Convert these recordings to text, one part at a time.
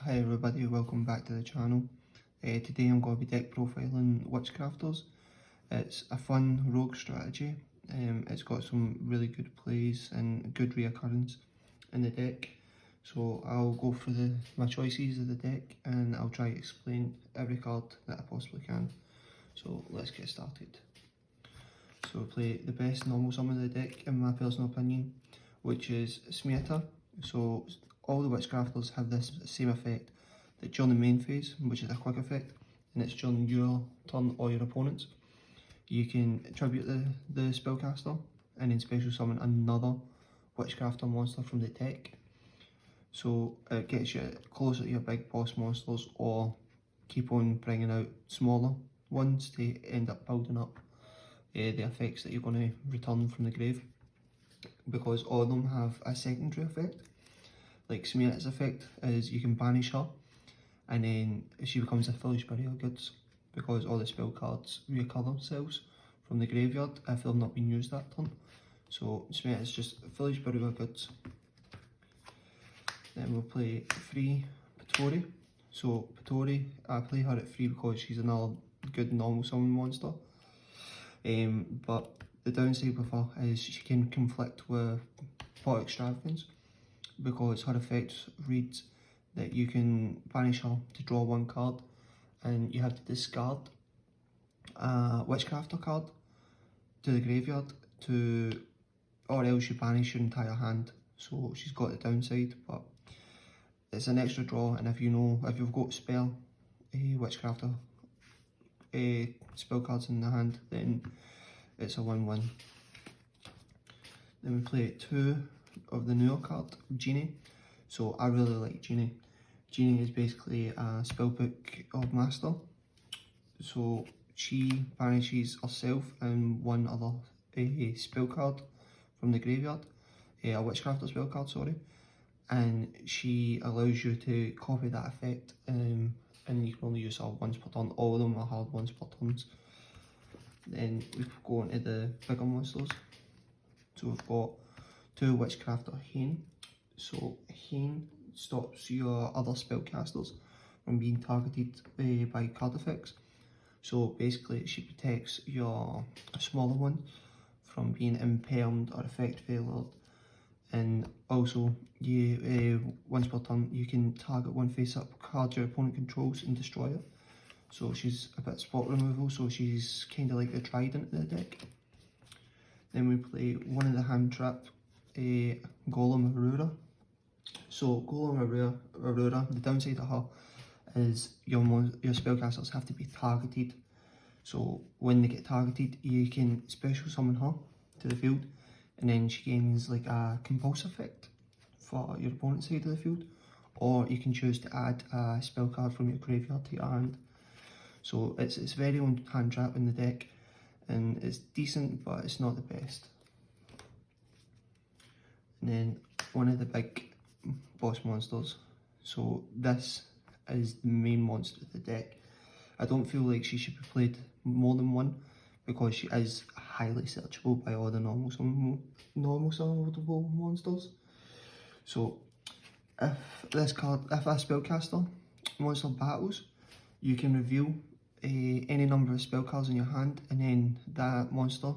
Hi everybody, welcome back to the channel. Today I'm going to be deck profiling Witchcrafters. It's a fun rogue strategy. It's got some really good plays and good reoccurrence in the deck. So I'll go through my choices of the deck and I'll try to explain every card that I possibly can. So let's get started. So we'll play the best normal summon of the deck in my personal opinion, which is Smearter. So all the Witchcrafters have this same effect that during the main phase, which is a quick effect, and it's during your turn or your opponent's. You can tribute the spellcaster and then special summon another Witchcrafter monster from the deck. So it gets you closer to your big boss monsters, or keep on bringing out smaller ones to end up building up the effects that you're going to return from the grave, because all of them have a secondary effect. Like Smear's effect is you can banish her and then she becomes a foolish burial goods, because all the spell cards reoccur themselves from the graveyard if they've not been used that turn. So Smear is just foolish burial goods. Then we'll play 3 Patori. So Patori, I play her at 3 because she's another good normal summon monster. But the downside with her is she can conflict with Pot Extravagance, because her effect reads that you can banish her to draw 1 card and you have to discard a Witchcrafter card to the graveyard or else you banish your entire hand. So she's got the downside, but it's an extra draw, and if you've got spell Witchcrafter spell cards in the hand, then it's a win-win. Then we play 2 of the newer card, Genie. So I really like Genie. Genie is basically a spellbook of master. So she banishes herself and 1 other spell card from the graveyard, a Witchcrafter spell card, sorry, and she allows you to copy that effect, and you can only use her once per turn. All of them are hard once per turn. Then we go into the bigger monsters. So we've got 2 Witchcrafter Hane. So Hane stops your other spellcasters from being targeted by card effects. So basically she protects your smaller one from being impermed or effect failured. And also, once per turn, you can target 1 face-up card your opponent controls and destroy it. So she's a bit spot removal, so she's kind of like the trident of the deck. Then we play 1 of the hand trap, Golem Aurora. So Golem Aurora, the downside of her is your spellcasters have to be targeted. So when they get targeted, you can special summon her to the field, and then she gains like a compulse effect for your opponent's side of the field, or you can choose to add a spell card from your graveyard to your hand. So it's very on hand trap in the deck, and it's decent, but it's not the best. And then 1 of the big boss monsters. So this is the main monster of the deck. I don't feel like she should be played more than 1, because she is highly searchable by all the normal summonable monsters. So if a spellcaster monster battles, you can reveal any number of spell cards in your hand, and then that monster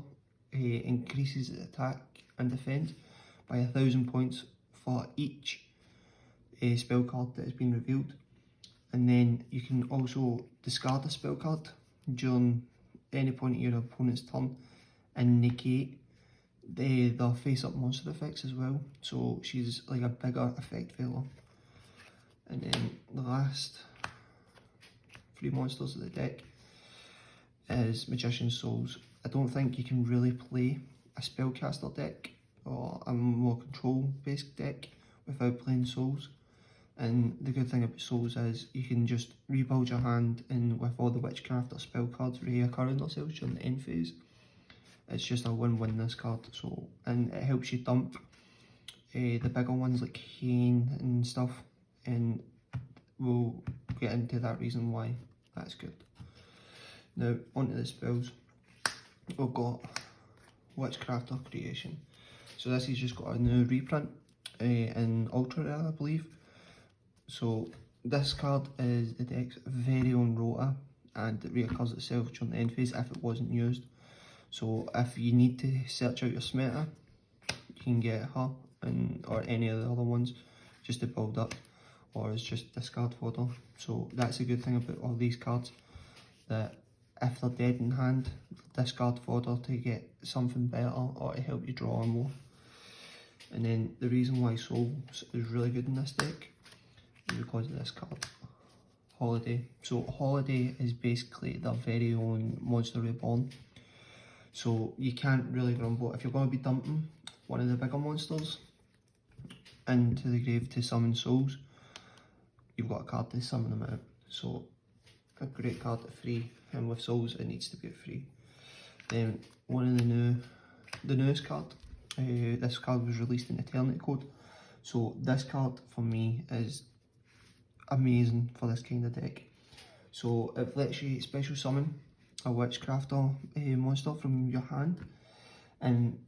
increases its attack and defense by 1,000 points for each spell card that has been revealed. And then you can also discard a spell card during any point of your opponent's turn and negate the face-up monster effects as well. So she's like a bigger effect failure. And then the last 3 monsters of the deck is Magician's Souls. I don't think you can really play a spellcaster deck or a more control-based deck without playing Souls. And the good thing about Souls is you can just rebuild your hand, and with all the Witchcrafter spell cards reoccurring themselves during the end phase, it's just a win-win this card. So, and it helps you dump the bigger ones like Hane and stuff, and we'll get into that reason why that's good. Now onto the spells. We've got Witchcrafter Creation. So this has just got a new reprint in Ultra Rare, I believe. So This card is the deck's very own rota, and it reoccurs itself during the end phase if it wasn't used. So if you need to search out your Smeta, you can get her or any of the other ones just to build up, or it's just discard fodder. So that's a good thing about all these cards, that if they're dead in hand, discard fodder to get something better or to help you draw more. And then the reason why Souls is really good in this deck is because of this card, Holiday. So Holiday is basically their very own Monster Reborn. So you can't really grumble if you're going to be dumping one of the bigger monsters into the grave to summon Souls. You've got a card to summon them out. So a great card at free, and with Souls it needs to be at free. Then one of the newest card. This card was released in Eternity Code. So this card for me is amazing for this kind of deck. So it lets you special summon a Witchcrafter monster from your hand, and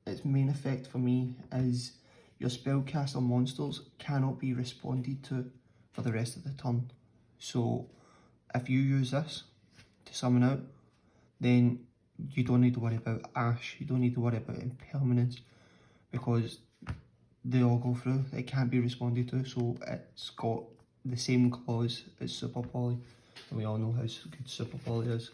its main effect for me is your spellcaster monsters cannot be responded to for the rest of the turn. So if you use this to summon out, then you don't need to worry about Ash, you don't need to worry about Impermanence, because they all go through. It can't be responded to, so it's got the same clause as Super Poly, and we all know how good Super Poly is.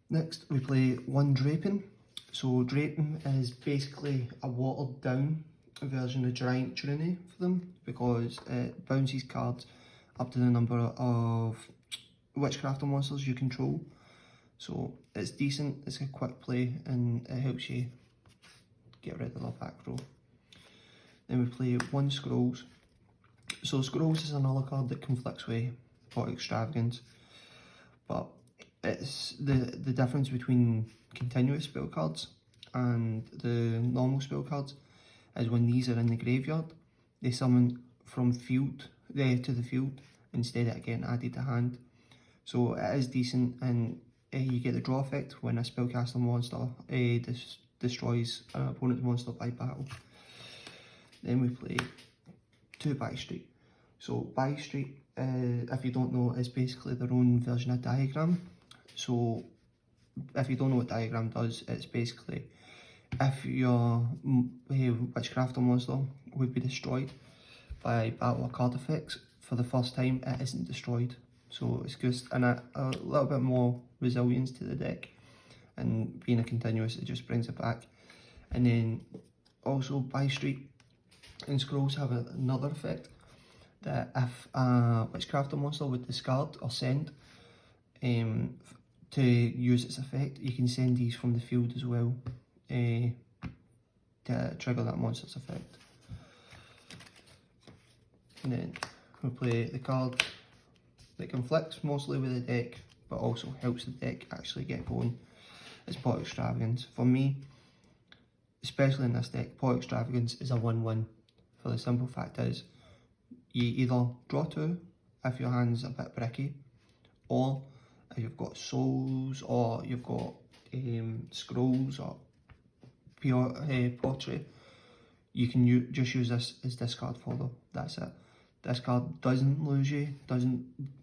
Next we play one Draping. So Draping is basically a watered down version of Giant Trinity for them, because it bounces cards up to the number of Witchcrafter monsters you control. So it's decent, it's a quick play, and it helps you get rid of the back row. Then we play one Scrolls. So Scrolls is another card that conflicts with Pot Extravagance, but it's the difference between continuous spell cards and the normal spell cards is when these are in the graveyard, they summon from field to the field instead of getting added to hand. So it is decent, and you get the draw effect when a spellcaster monster destroys an opponent's monster by battle. Then we play two By Street. So By Street, if you don't know, is basically their own version of Diagram. So if you don't know what Diagram does, it's basically if your Witchcrafter monster would be destroyed by battle or card effects, for the first time it isn't destroyed. So it's just a little bit more resilience to the deck, and being a continuous, it just brings it back. And then also By Street and Scrolls have another effect, that if a Witchcrafter monster would discard or send to use its effect, you can send these from the field as well to trigger that monster's effect. And then we play the card that conflicts mostly with the deck, but also helps the deck actually get going, is Pot Extravagance. For me, especially in this deck, Pot Extravagance is a win-win, for the simple fact is, you either draw two if your hand's a bit bricky, or if you've got Souls, or you've got Scrolls, or Pottery, you can just use this as discard fodder. That's it. This card doesn't lose you,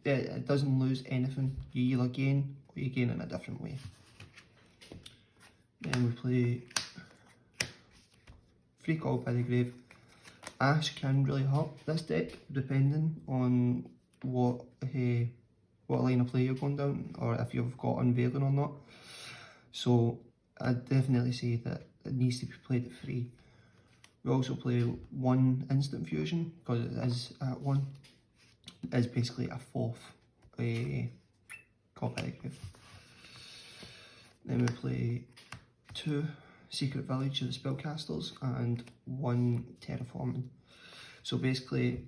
it doesn't lose anything. You either gain or you gain in a different way. Then we play Free Call by the Grave. Ash can really hurt this deck depending on what line of play you're going down, or if you've got Unveiling or not. So I'd definitely say that it needs to be played at free. We also play one Instant Fusion, because it is at one. It is basically a fourth Call by the Grave. Then we play two Secret Village of the Spellcasters and one Terraforming. So basically,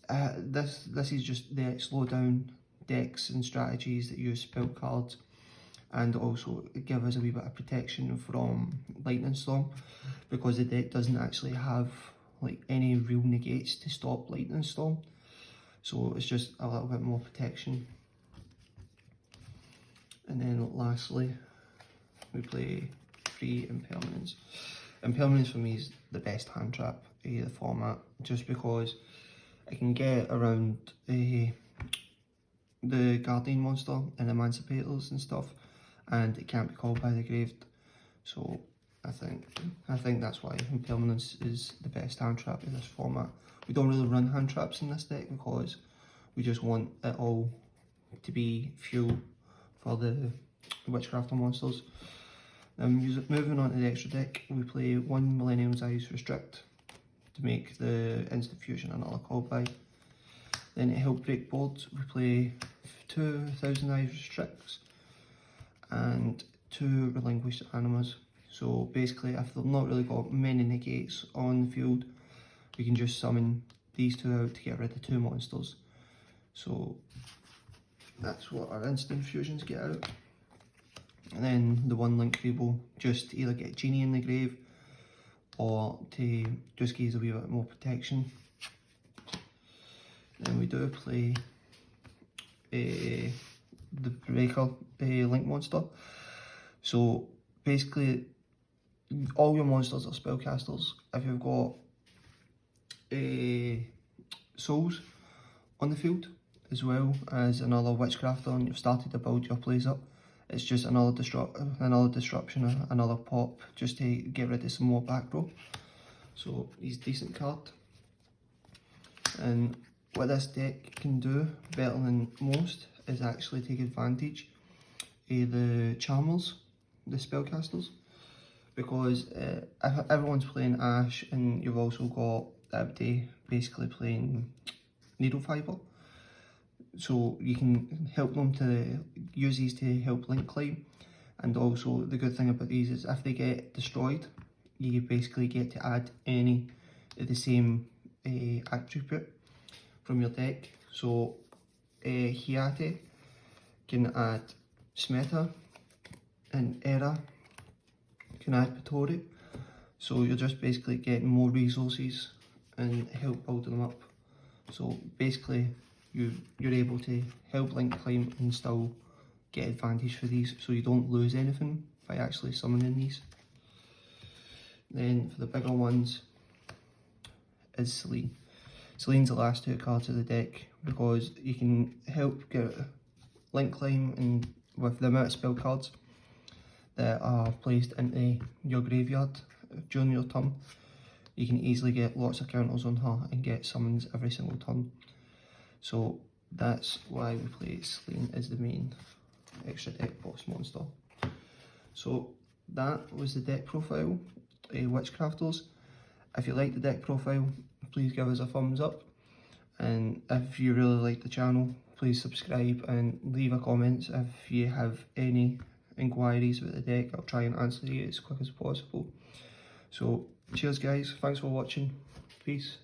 this is just the slow down decks and strategies that use spell cards, and also give us a wee bit of protection from Lightning Storm, because the deck doesn't actually have like any real negates to stop Lightning Storm. So it's just a little bit more protection. And then lastly, we play 3 Impermanence. Impermanence for me is the best hand trap of the format, just because It can get around the Guardian monster and Emancipators and stuff, and it can't be called by the Graved. So I think that's why Impermanence is the best hand trap in this format. We don't really run hand traps in this deck because we just want it all to be fuel for the Witchcrafter monsters. Moving on to the extra deck, we play 1 Millennium's Eyes Restrict to make the instant fusion another call by. Then at Help Break board, we play 2 Thousand Eyes Restricts and 2 Relinquished Animas. So basically, if they've not really got many negates on the field, we can just summon these 2 out to get rid of 2 monsters. So that's what our instant fusions get out. And then the 1 Link Grave will just either get Genie in the grave or to just give us a wee bit more protection. Then we do play the Breaker Link monster. So basically, all your monsters are spellcasters. If you've got souls on the field, as well as another Witchcrafter, and you've started to build your plays up, it's just another disruption, another pop, just to get rid of some more back row. So he's a decent card. And what this deck can do better than most is actually take advantage of the Charmers, the spellcasters, because if everyone's playing Ash and you've also got Abdi basically playing Needle Fiber, so you can help them to use these to help link climb. And also the good thing about these is if they get destroyed, you basically get to add any of the same attribute from your deck. So Hiate can add Smeta, and Era can add Patori. So you're just basically getting more resources and help building them up. So basically you're able to help link climb and still get advantage for these, so you don't lose anything by actually summoning these. Then for the bigger ones is Celine. Celine's the last 2 cards of the deck because you can help get link climb, and with the amount of spell cards that are placed into your graveyard during your turn, you can easily get lots of counters on her and get summons every single turn. So that's why we play Celine as the main extra deck boss monster. So that was the deck profile, Witchcrafters. If you like the deck profile, please give us a thumbs up, and if you really like the channel, please subscribe and leave a comment if you have any inquiries about the deck. I'll try and answer you as quick as possible. So cheers guys, thanks for watching, peace.